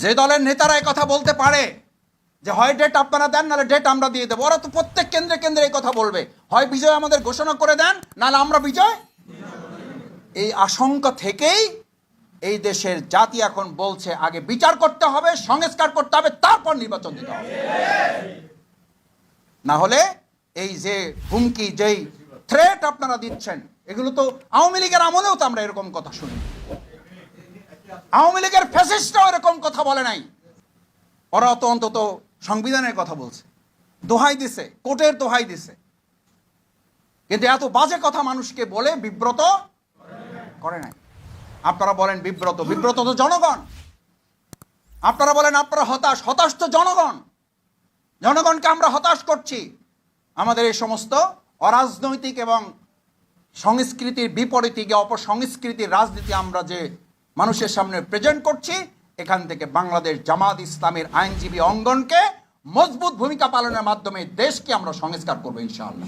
যে দলের নেতারা এই কথা বলতে পারে যে হয় ডেট আপনারা দেন, নাহলে ডেট আমরা দিয়ে দেবো, ওরা তো প্রত্যেক কেন্দ্রে কেন্দ্রে এই কথা বলবে, হয় বিজয় আমাদের ঘোষণা করে দেন, নাহলে আমরা বিজয়। এই আশঙ্কা থেকেই এই দেশের জাতি এখন বলছে আগে বিচার করতে হবে, সংস্কার করতে হবে, তারপর নির্বাচন দিতে হবে। না হলে এই যে হুমকি, যেই থ্রেট আপনারা দিচ্ছেন, এগুলো তো আওয়ামী লীগের আমলেও তো আমরা এরকম কথা শুনি। আওয়ামী লীগের ফ্যাসিস্টরাও এরকম কথা বলে নাই। ওরা তো অন্তত সংবিধানের কথা বলছে, দোহাই দিছে, কোর্টের দোহাই দিছে, কিন্তু এত বাজে কথা মানুষকে বলে বিব্রত করে নাই। আপনারা বলেন বিব্রত, বিব্রত তো জনগণ। আপনারা বলেন আপনারা হতাশ, হতাশ তো জনগণ। জনগণকে আমরা হতাশ করছি। আমাদের এই সমস্ত অরাজনৈতিক এবং সংস্কৃতির বিপরীতে গিয়ে অপসংস্কৃতির রাজনীতি আমরা যে মানুষের সামনে প্রেজেন্ট করছি, এখান থেকে বাংলাদেশ জামাত ইসলামের আইনজীবী অঙ্গনকে মজবুত ভূমিকা পালনের মাধ্যমে দেশকে আমরা সংস্কার করবো ইনশাআল্লাহ।